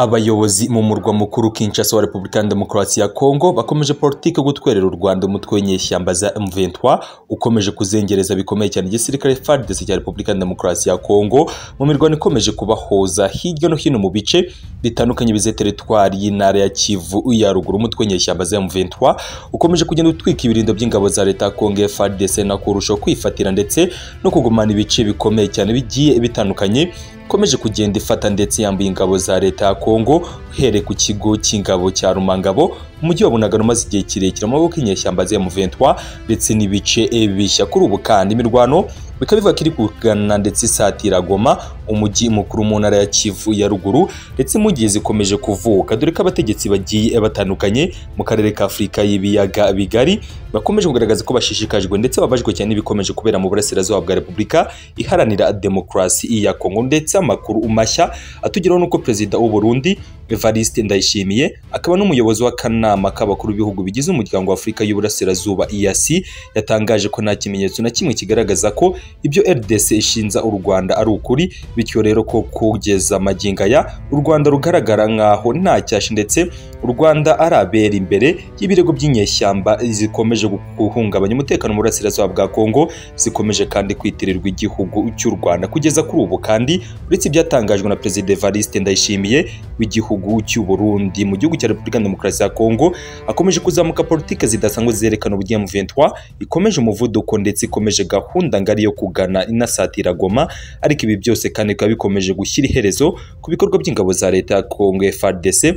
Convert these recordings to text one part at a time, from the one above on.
Abayobozi mu murwa mukuru Kinshasa wa Repubulika ya Demokarasi ya Kongo bakomeje politike gutwerera u Rwanda umutwe w'inyeshyamba za M23 ukomeje kuzengereza bikomeye cyane igisirikare FARDC cya Repubulika ya Demokarasi ya Kongo mu mirwano ikomeje kubahoza hirya no hino mu bice bitandukanye bize teritwari y'intara ya Kivu ya ruguru. Umutwe w'inyeshyamba za M23 ukomeje kugenda utwika ibirindo by'ingabo za leta ya Kongo FARDC na kurushaho kwifatira ndetse no kugumana ibice bikomeye cyane bigiye bitandukanye komeje kugenda ifata ndetse yambuye ingabo za leta ya Kongo uhereye ku kigo cy'ingabo cya Rumangabo umujyi wa Bunagana umaze igihe kirekire mu maboko y'inyeshyamba za M23 ndetse n'ibice bishya. Kuri ubu kandi imirwano bikabivuga kiri kugana ndetse isatira Goma umujyi mukuru mu ntara ya Kivu ya ruguru ndetse mu gihe zikomeje kuvuka dore ko abategetsi bagiye batandukanye mu karere ka Afurika y'ibiyaga bigari bakomeje kugaragaza ko bashishikajwe ndetse babajwe cyane bikomeje kubera mu burasirazuba bwa Repubulika iharanira demokarasi ya Kongo. Ndetse amakuru mashya atugeraho nuko Perezida w'u Burundi Evariste Ndayishimiye akaba n'umuyobozi w'akanama k'abakuru b'ibihugu bigize umuryango wa Afurika y'Uburasirazuba EAC yatangaje ko nta kimenyetso na kimwe kigaragaza ko ibyo RDC ishinza u Rwanda ari ukuri, bityo rero ko kugeza maginga ya u Rwanda rugaragara nkaho nta cyashi ndetse u Rwanda arabera imbere y'ibirego by'inyeshyamba zikomeje guhungabanya umutekano mu burasirazuba bwa Kongo zikomeje kandi kwitirirwa igihugu cy'u Rwanda. Kugeza kuri ubu kandi uretse ibyatangajwe na Perezida Evariste Ndayishimiye w'igihugu cy'u Burundi mu gihugu cya Repubulika ya Demokarasi ya Kongo akomeje kuzamuka politike zidasanzwe zerekana uburyo M23 ikomeje umuvuduko ndetse ikomeje gahunda ngari yo kugana inasatira Goma, ariko ibi byose kandi bikaba bikomeje gushyira iherezo ku bikorwa by'ingabo za leta ya Kongo FARDC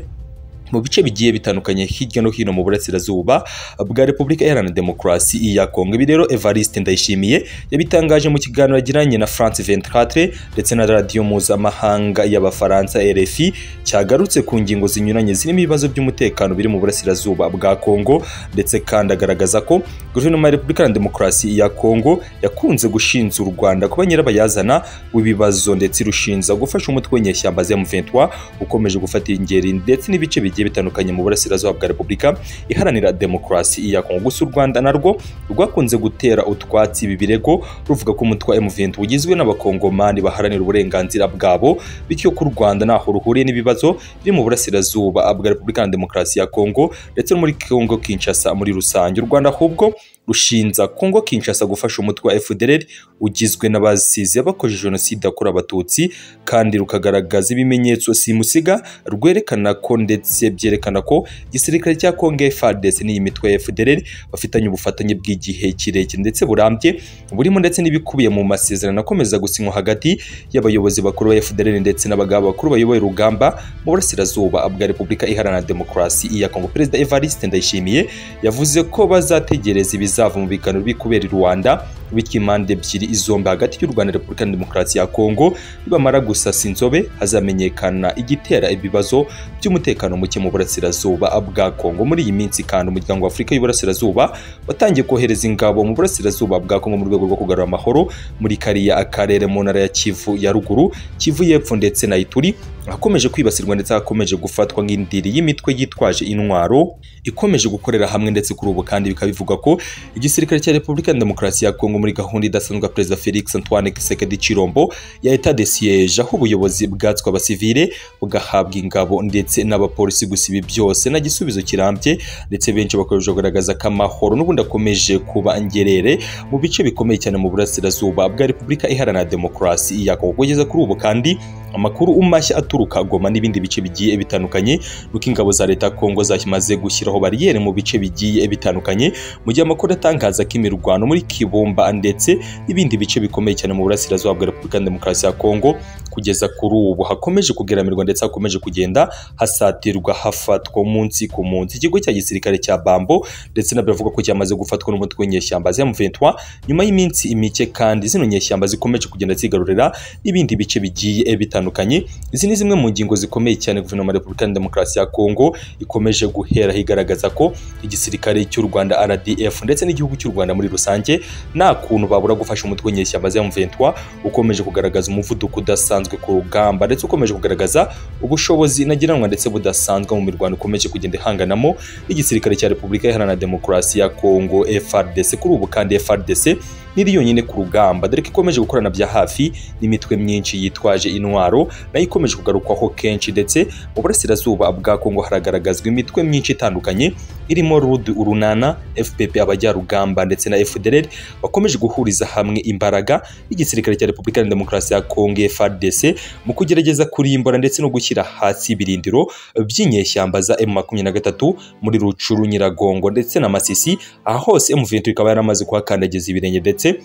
mu bice bigiye bitandukanye hirya no hino mu burasirazuba bwa Repubulika Iharanira Demokarasi ya Kongo. Ibi rero Evariste Ndayishimiye yabitangaje mu kiganiro yagiranye na France 24 ndetse na radio mpuzamahanga y'Abafaransa RFI cyagarutse ku ngingo zinyuranye zirimo ibibazo by'umutekano biri mu burasirazuba bwa Kongo, ndetse kandi agaragaza ko guverinoma ya Repubulika ya Demokarasi ya Kongo yakunze gushinza u Rwanda kuba nyirabayazana w'ibibazo ndetse rushinza gufasha umutwe w'inyeshyamba za M23 ukomeje gufata ingeri ndetse n'ibice bigiye bitandukanye mu burasirazuba bwa Repubulika Iharanira Demokarasi ya Kongo. Gusa u Rwanda narwo rwakunze gutera utwatsi ibi birego ruvuga ko umutwe wa M23 ugizwe n'abakongomani baharanira uburenganzira bwabo, bityo ko u Rwanda naho ruhuriye n'ibibazo biri mu burasirazuba bwa Repubulika ya Demokarasi ya Kongo ndetse no muri Kongo Kinshasa muri rusange. U Rwanda ahubwo rushinza Kongo Kinshasa gufasha umutwe wa FDLR ugizwe n'abasize bakoze jenoside yakorewe abatutsi, kandi rukagaragaza ibimenyetso simusiga rwerekana ko ndetse byerekana ko igisirikare cya Kongo FARDC n'iyi mitwe ya FDLR bafitanye ubufatanye bw'igihe kirekire ndetse burambye burimo ndetse n'ibikubiye mu masezerano akomeza gusinywa hagati y'abayobozi bakuru ba FDLR ndetse n'abagaba bakuru bayoboye urugamba mu burasirazuba bwa Repubulika Iharanira Demokarasi ya Kongo. Perezida Evariste Ndayishimiye yavuze ko bazategereza bizava mu biganiro bikubera i Rwanda bityo impande ebyiri izomba hagati y'u Rwanda na Repubulika ya Demokarasi ya Kongo bamara gusasa inzobe hazamenyekana igitera ibibazo by'umutekano muke mu burasirazuba bwa Kongo. Muri iyi minsi kandi umuryango wa Afurika y'Uburasirazuba watangiye kohereza ingabo mu burasirazuba bwa Kongo mu rwego rwo kugarura amahoro muri kariya akarere mu ntara ya Kivu ya ruguru, Kivu y'epfo ndetse na Ituri akomeje kwibasirwa ndetse akomeje gufatwa nk'indiri y'imitwe yitwaje intwaro ikomeje gukorera hamwe. Ndetse kuri ubu kandi bikaba bivuga ko igisirikare cya Repubulika ya Demokarasi ya Kongo muri gahunda idasanzwe Perezida Felix Antoine Tshisekedi Chilombo ya Etat de siège aho ubuyobozi bwatswe abasivile bugahabwa ingabo ndetse n'abapolisi. Gusa ibi byose na gisubizo kirambye ndetse benshi bakomeje kugaragaza ko amahoro n'ubundi akomeje kuba ngerere mu bice bikomeye cyane mu burasirazuba bwa Repubulika Iharanira Demokarasi ya Kongo. Kugeza kuri ubu kandi amakuru umashya aturuka Goma n'ibindi bice bigiye bitandukanye nuko ingabo za leta ya Kongo zakimaze gushyiraho bariyeri mu bice bigiye bitandukanye, mu gihe amakuru atangaza ko imirwano muri Kibumba ndetse n'ibindi bice bikomeye cyane mu burasirazuba bwa Repubulika ya Demokarasi ya Kongo kugeza kuri ubu hakomeje kugeramirwa ndetse hakomeje kugenda hasatirwa hafatwa umunsi ku munsi. Ikigo cya gisirikare cya Bambo ndetse n'abavuga ko cyamaze gufatwa n'umutwe w'inyeshyamba za M23 nyuma y'iminsi mike, kandi zino nyeshyamba zikomeje kugenda zigarurira n'ibindi bice bigiye bitandukanye. Izi ni zimwe mu ngingo zikomeye cyane guverinoma ya Repubulika ya Demokarasi ya Kongo ikomeje guhera higaragaza ko igisirikare cy'u Rwanda RDF ndetse n'igihugu cy'u Rwanda muri rusange nta kuntu babura gufasha umutwe w'inyeshyamba za M23 ukomeje kugaragaza umuvuduko udasanzwe ku rugamba ndetse ukomeje kugaragaza ubushobozi nagiranwa ndetse budasanzwe mu mirwano ikomeje kugenda ihanganamo igisirikare cya Repubulika Iharanira Demokarasi ya Kongo FARDC. Kuri ubu kandi FARDC n'iri yonyine ku rugamba dore ko ikomeje gukorana bya hafi n'imitwe myinshi yitwaje intwaro nayo ikomeje kugarukwaho kenshi, ndetse mu burasirazuba bwa Kongo haragaragazwa imitwe myinshi itandukanye irimo RUD urunana, FPP abajyarugamba ndetse na FDLR bakomeje guhuriza hamwe imbaraga y'igisirikare cya Repubulika ya Demokarasi ya Kongo FARDC mu kugerageza kurimbura ndetse no gushyira hasi ibirindiro by'inyeshyamba za M23 muri Rucuru, Nyiragongo ndetse na Masisi. Aha hose M23 ikaba yaramaze kuhakandagiza ibirenge ndetse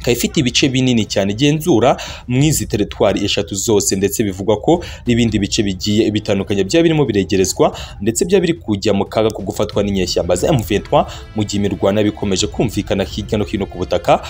ifite ibice binini cyane igenzura mwizi teritwari eshatu zose, ndetse bivugwa ko n'ibindi bice bigiye bitandukanye bya birimo biregerezwa ndetse bya biri kujya mu kaga ko gufatwa n'inyeshyamba za M23 mu gihe imirwano bikomeje kumvikana hirya no hino ku butaka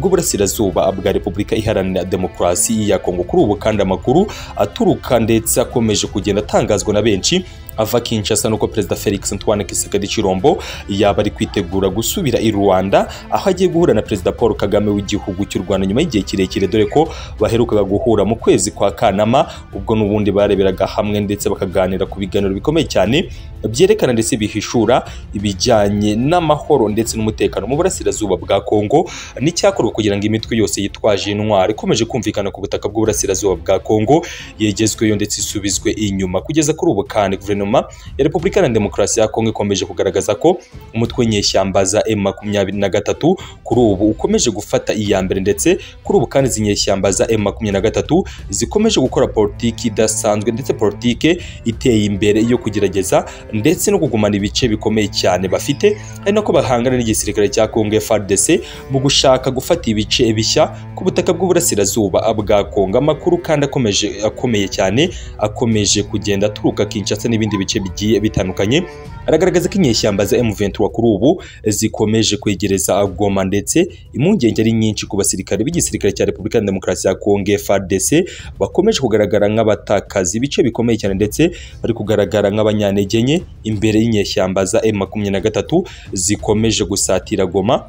bw'uburasirazuba bwa Repubulika Iharanira Demokarasi ya Kongo. Kuri ubu kandi amakuru aturuka ndetse akomeje kugenda atangazwa na benshi ava Kinshasa nuko Perezida Felix Antoine Tshisekedi Tshilombo yaba ari kwitegura gusubira i Rwanda, aho agiye guhura na Perezida Paul Kagame w'igihugu cy'u Rwanda nyuma y'igihe kirekire, dore ko baherukaga guhura mu kwezi kwa Kanama ubwo n'ubundi bareberaga hamwe ndetse bakaganira ku biganiro bikomeye cyane byerekana ndetse bihishura ibijyanye n'amahoro ndetse n'umutekano mu burasirazuba bwa Kongo n'icyakorwa kugira ngo imitwe yose yitwaje intwaro ikomeje kumvikana ku butaka bw'uburasirazuba bwa Kongo yegezweyo ndetse isubizwe inyuma. Kugeza kuri ubu kandi guverinoma ya Repubulika ya Demokarasi ya Kongo ikomeje kugaragaza ko umutwe nyeshyamba za M23 kuri ubu ukomeje gufata iya mbere, ndetse kuri ubu kandi zinyeshyamba za M23 zikomeje gukora politiki idasanzwe ndetse politiki iteye imbere yo kugerageza ndetse no kugumana ibice bikomeye cyane bafite, ari nako bahangana n'igisirikare cya Kongo FARDC mu gushaka gufata ibice bishya ku butaka bw'uburasirazuba bwa Kongo. Amakuru kandi akomeye cyane akomeje kugenda aturuka Kinshasa n'ibindi bice bigiye bitandukanye aragaragaza ko inyeshyamba za M23 kuri ubu zikomeje kwegereza Goma, ndetse impungenge ari nyinshi ku basirikare b'igisirikare cya Repubulika ya Demokarasi ya Kongo FARDC bakomeje kugaragara nk'abatakazi ibice bikomeye cyane, ndetse bari kugaragara nk'abanyantegenye imbere y'inyeshyamba za M23 zikomeje gusatira Goma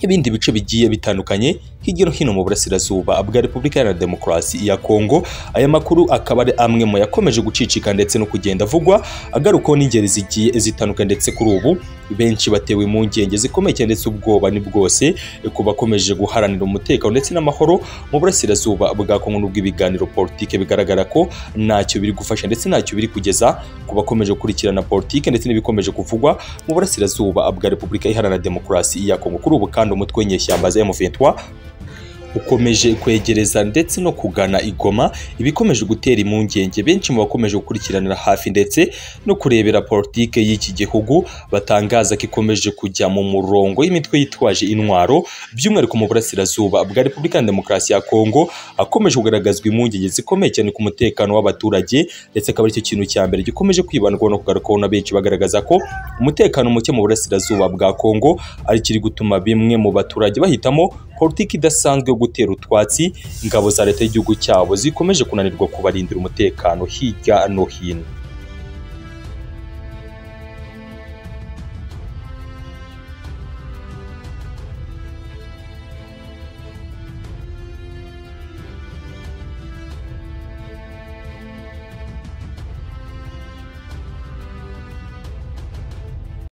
ibindi bice bigiye bitandukanye hirya no hino mu burasirazuba bwa Repubulika ya Demokarasi ya Kongo. Aya makuru akaba ari amwe mu yakomeje gucicika ndetse no kugenda avugwa agarukaho n'ingeri zigiye zitandukanye, ndetse kuri ubu benshi batewe impungenge zikomeye cyane ndetse ubwoba ni bwose ku bakomeje guharanira umutekano ndetse n'amahoro mu burasirazuba bwa Kongo, n'ubwo ibiganiro politike bigaragara ko ntacyo biri gufasha ndetse ntacyo biri kugeza ku bakomeje gukurikirana politike ndetse n'ibikomeje kuvugwa mu burasirazuba bwa Repubulika Iharanira Demokarasi ya Kongo. Kuri ubu kandi umutwe w'inyeshyamba za M23 ukomeje kwegereza ndetse no kugana Igoma, ibikomeje gutera impungenge benshi mu bakomeje gukurikiranira hafi ndetse no kurebera politike y'iki gihugu batangaza ko ikomeje kujya mu murongo y'imitwe yitwaje intwaro by'umwihariko mu burasirazuba bwa Repubulika ya Demokarasi ya Kongo. Akomeje kugaragazwa impungenge zikomeye cyane ku mutekano w'abaturage, ndetse akaba ari cyo kintu cya mbere gikomeje kwibandwaho no kugarukaho na benshi bagaragaza ko umutekano muke mu burasirazuba bwa Kongo ari kiri gutuma bimwe mu baturage bahitamo politiki idasanzwe yo gutera utwatsi ingabo za leta y'igihugu cyabo zikomeje kunanirwa kubarindira umutekano hirya no hino.